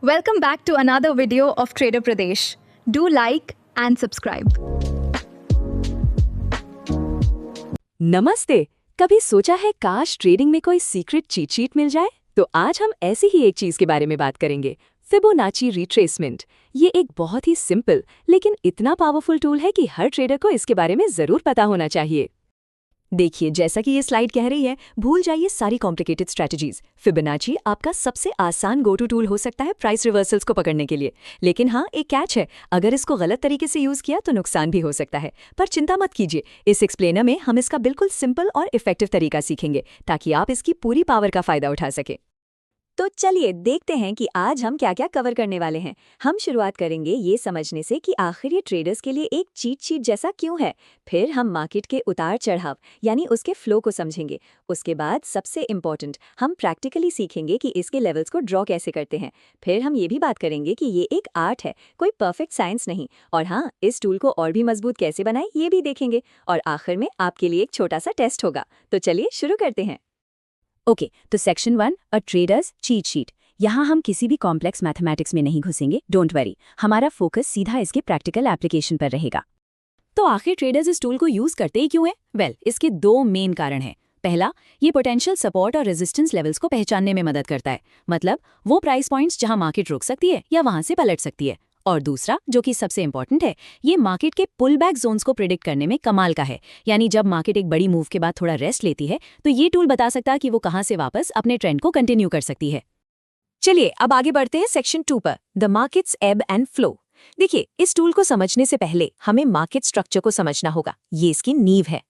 Welcome back to another video of Trader Pradesh. Do like and subscribe. नमस्ते। कभी सोचा है काश ट्रेडिंग में कोई सीक्रेट चीट शीट मिल जाए? तो आज हम ऐसी ही एक चीज के बारे में बात करेंगे, फिबोनाची रिट्रेसमेंट। ये एक बहुत ही सिंपल लेकिन इतना पावरफुल टूल है कि हर ट्रेडर को इसके बारे में जरूर पता होना चाहिए। देखिए, जैसा कि ये स्लाइड कह रही है, भूल जाइए सारी कॉम्प्लिकेटेड स्ट्रैटेजीज। फिबोनाची आपका सबसे आसान गो टू टूल हो सकता है प्राइस रिवर्सल्स को पकड़ने के लिए। लेकिन हाँ, एक कैच है, अगर इसको गलत तरीके से यूज किया तो नुकसान भी हो सकता है। पर चिंता मत कीजिए, इस एक्सप्लेनर में हम इसका बिल्कुल सिंपल और इफेक्टिव तरीका सीखेंगे ताकि आप इसकी पूरी पावर का फायदा उठा सके। तो चलिए देखते हैं कि आज हम क्या क्या कवर करने वाले हैं। हम शुरुआत करेंगे ये समझने से कि आखिर ये ट्रेडर्स के लिए एक चीट शीट जैसा क्यों है। फिर हम मार्केट के उतार चढ़ाव यानी उसके फ्लो को समझेंगे। उसके बाद सबसे इम्पोर्टेंट, हम प्रैक्टिकली सीखेंगे कि इसके लेवल्स को ड्रॉ कैसे करते हैं। फिर हम ये भी बात करेंगे कि ये एक आर्ट है, कोई परफेक्ट साइंस नहीं। और हाँ, इस टूल को और भी मजबूत कैसे बनाए ये भी देखेंगे। और आखिर में आपके लिए एक छोटा सा टेस्ट होगा। तो चलिए शुरू करते हैं। ओके, तो सेक्शन 1, अ ट्रेडर्स चीट शीट। यहाँ हम किसी भी कॉम्प्लेक्स मैथमेटिक्स में नहीं घुसेंगे, डोंट वरी। हमारा फोकस सीधा इसके प्रैक्टिकल एप्लीकेशन पर रहेगा। तो आखिर ट्रेडर्स इस टूल को यूज करते ही क्यों हैं? इसके दो मेन कारण हैं। पहला, ये पोटेंशियल सपोर्ट और रेजिस्टेंस लेवल्स को पहचानने में मदद करता है, मतलब वो प्राइस पॉइंट्स जहां मार्केट रुक सकती है या वहां से पलट सकती है। और दूसरा, जो कि सबसे इंपॉर्टेंट है, ये मार्केट के पुल बैक जोन्स को प्रिडिक्ट करने में कमाल का है। यानी जब मार्केट एक बड़ी मूव के बाद थोड़ा रेस्ट लेती है तो ये टूल बता सकता है कि वो कहां से वापस अपने ट्रेंड को कंटिन्यू कर सकती है। चलिए अब आगे बढ़ते हैं सेक्शन 2 पर, द मार्केट्स एब एंड फ्लो। देखिए, इस टूल को समझने से पहले हमें मार्केट स्ट्रक्चर को समझना होगा, ये इसकी नींव है।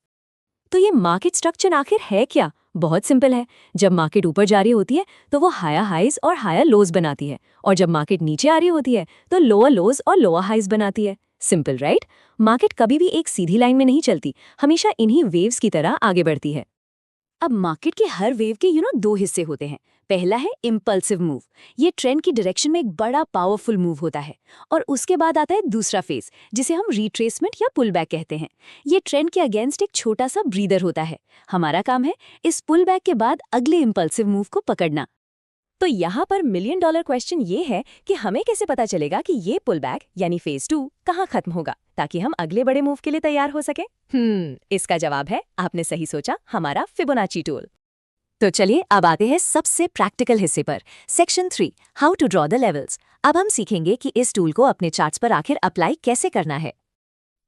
तो ये मार्केट स्ट्रक्चर आखिर है क्या? बहुत सिंपल है। जब मार्केट ऊपर जा रही होती है तो वो हायर हाइज और हायर लोज बनाती है, और जब मार्केट नीचे आ रही होती है तो लोअर लोज और लोअर हाइज बनाती है। Simple, right? मार्केट कभी भी एक सीधी लाइन में नहीं चलती, हमेशा इन्हीं वेव्स की तरह आगे बढ़ती है। अब मार्केट के हर वेव के दो हिस्से होते हैं। पहला है इम्पल्सिव मूव, ये ट्रेंड की डायरेक्शन में एक बड़ा पावरफुल मूव होता है। और उसके बाद आता है दूसरा फेज, जिसे हम रिट्रेसमेंट या पुल बैक कहते हैं। ये ट्रेंड के अगेंस्ट एक छोटा सा ब्रीदर होता है। हमारा काम है इस पुल बैक के बाद अगले इम्पल्सिव मूव को पकड़ना। तो यहाँ पर $1 मिलियन क्वेश्चन ये है कि हमें कैसे पता चलेगा कि ये पुल बैक यानी फेज 2 कहाँ खत्म होगा, ताकि हम अगले बड़े मूव के लिए तैयार हो सके। इसका जवाब है, आपने सही सोचा, हमारा फिबोनाची टूल। तो चलिए अब आते हैं सबसे प्रैक्टिकल हिस्से पर, section 3, how to draw the levels. अब हम सीखेंगे कि इस टूल को अपने चार्ट्स पर आखिर अप्लाई कैसे करना है।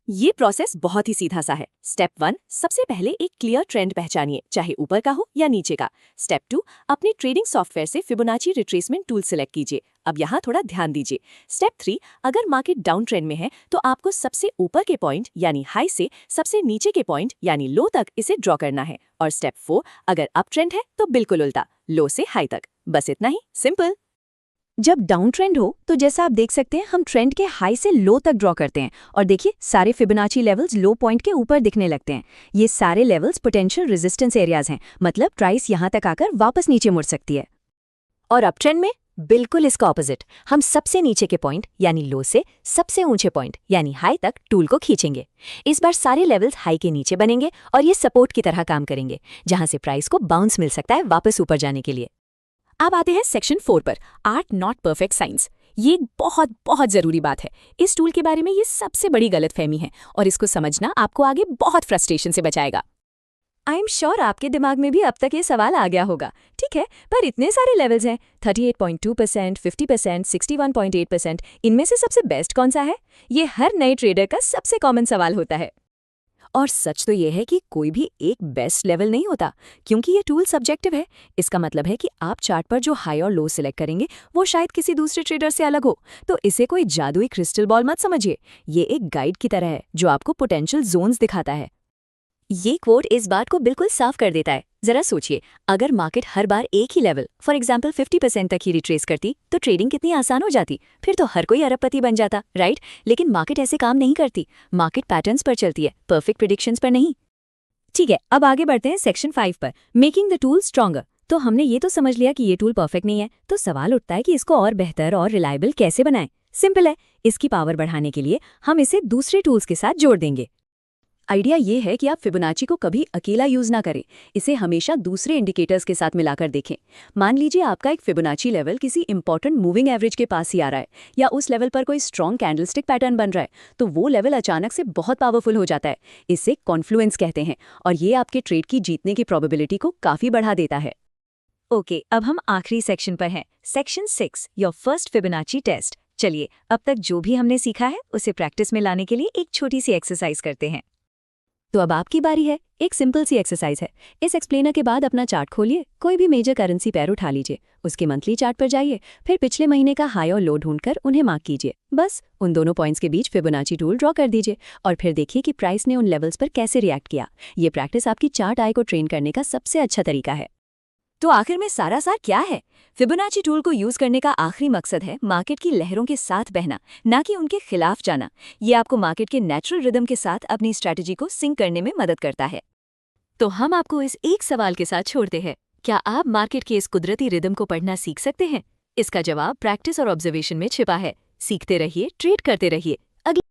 ये प्रोसेस बहुत ही सीधा सा है। स्टेप 1, सबसे पहले एक क्लियर ट्रेंड पहचानिए, चाहे ऊपर का हो या नीचे का। स्टेप 2, अपने ट्रेडिंग सॉफ्टवेयर से फिबोनाची रिट्रेसमेंट टूल सिलेक्ट कीजिए। अब यहाँ थोड़ा ध्यान दीजिए। स्टेप 3, अगर मार्केट डाउन ट्रेंड में है तो आपको सबसे ऊपर के पॉइंट यानी हाई से सबसे नीचे के पॉइंट यानी लो तक इसे ड्रॉ करना है। और स्टेप 4, अगर अप ट्रेंड है तो बिल्कुल उल्टा, लो से हाई तक। बस इतना ही, सिंपल। जब डाउन ट्रेंड हो तो जैसा आप देख सकते हैं, हम ट्रेंड के हाई से लो तक ड्रॉ करते हैं, और देखिए सारे फिबोनाची लेवल्स लो पॉइंट के ऊपर दिखने लगते हैं। ये सारे लेवल्स पोटेंशियल रेजिस्टेंस एरियाज हैं, मतलब प्राइस यहां तक आकर वापस नीचे मुड़ सकती है। और अप ट्रेंड में बिल्कुल इसका ऑपोजिट, हम सबसे नीचे के पॉइंट यानी लो से सबसे ऊंचे पॉइंट यानी हाई तक टूल को खींचेंगे। इस बार सारे लेवल्स हाई के नीचे बनेंगे और ये सपोर्ट की तरह काम करेंगे, जहां से प्राइस को बाउंस मिल सकता है वापस ऊपर जाने के लिए। अब आते हैं सेक्शन 4 पर, आर्ट नॉट परफेक्ट साइंस। ये एक बहुत बहुत जरूरी बात है। इस टूल के बारे में ये सबसे बड़ी गलतफहमी है, और इसको समझना आपको आगे बहुत फ्रस्ट्रेशन से बचाएगा। आई एम श्योर आपके दिमाग में भी अब तक ये सवाल आ गया होगा, ठीक है, पर इतने सारे लेवल्स हैं, 38.2%, 50%, 61.8%, इनमें से सबसे बेस्ट कौन सा है? ये हर नए ट्रेडर का सबसे कॉमन सवाल होता है। और सच तो यह है कि कोई भी एक बेस्ट लेवल नहीं होता, क्योंकि ये टूल सब्जेक्टिव है। इसका मतलब है कि आप चार्ट पर जो हाई और लो सिलेक्ट करेंगे वो शायद किसी दूसरे ट्रेडर से अलग हो। तो इसे कोई जादुई क्रिस्टल बॉल मत समझिए, ये एक गाइड की तरह है जो आपको पोटेंशियल जोन्स दिखाता है। ये कोड इस बात को बिल्कुल साफ कर देता है। जरा सोचिए, अगर मार्केट हर बार एक ही लेवल, फॉर एग्जांपल 50% तक ही रिट्रेस करती तो ट्रेडिंग कितनी आसान हो जाती, फिर तो हर कोई अरबपति बन जाता, राइट? लेकिन मार्केट ऐसे काम नहीं करती। मार्केट पैटर्न्स पर चलती है, परफेक्ट प्रेडिक्शंस पर नहीं। ठीक है, अब आगे बढ़ते हैं सेक्शन 5 पर, मेकिंग द टूल स्ट्रॉन्गर। तो हमने ये तो समझ लिया कि ये टूल परफेक्ट नहीं है, तो सवाल उठता है कि इसको और बेहतर और रिलायबल कैसे बनाएं। सिंपल है, इसकी पावर बढ़ाने के लिए हम इसे दूसरे टूल्स के साथ जोड़ देंगे। आइडिया ये है कि आप फिबोनाची को कभी अकेला यूज ना करें, इसे हमेशा दूसरे इंडिकेटर्स के साथ मिलाकर देखें। मान लीजिए आपका एक फिबोनाची लेवल किसी इंपॉर्टेंट मूविंग एवरेज के पास ही आ रहा है, या उस लेवल पर कोई स्ट्रॉन्ग कैंडलस्टिक पैटर्न बन रहा है, तो वो लेवल अचानक से बहुत पावरफुल हो जाता है। इसे कॉन्फ्लुएंस कहते हैं, और ये आपके ट्रेड की जीतने की प्रोबेबिलिटी को काफी बढ़ा देता है। ओके, अब हम आखिरी सेक्शन पर हैं, section 6, your first Fibonacci test. चलिए, अब तक जो भी हमने सीखा है उसे प्रैक्टिस में लाने के लिए एक छोटी सी एक्सरसाइज करते हैं। तो अब आपकी बारी है। एक सिंपल सी एक्सरसाइज है। इस एक्सप्लेनर के बाद अपना चार्ट खोलिए, कोई भी मेजर करेंसी पेयर उठा लीजिए, उसके मंथली चार्ट पर जाइए, फिर पिछले महीने का हाई और लो ढूंढकर उन्हें मार्क कीजिए। बस उन दोनों पॉइंट्स के बीच फिबोनाची टूल ड्रॉ कर दीजिए, और फिर देखिए कि प्राइस ने उन लेवल्स पर कैसे रिएक्ट किया। ये प्रैक्टिस आपकी चार्ट आई को ट्रेन करने का सबसे अच्छा तरीका है। तो आखिर में सारा सार क्या है? फिबोनाची टूल को यूज करने का आखिरी मकसद है मार्केट की लहरों के साथ बहना, ना कि उनके खिलाफ जाना। ये आपको मार्केट के नेचुरल रिदम के साथ अपनी स्ट्रैटेजी को सिंक करने में मदद करता है। तो हम आपको इस एक सवाल के साथ छोड़ते हैं, क्या आप मार्केट के इस कुदरती रिदम को पढ़ना सीख सकते हैं? इसका जवाब प्रैक्टिस और ऑब्जर्वेशन में छिपा है। सीखते रहिए, ट्रेड करते रहिए।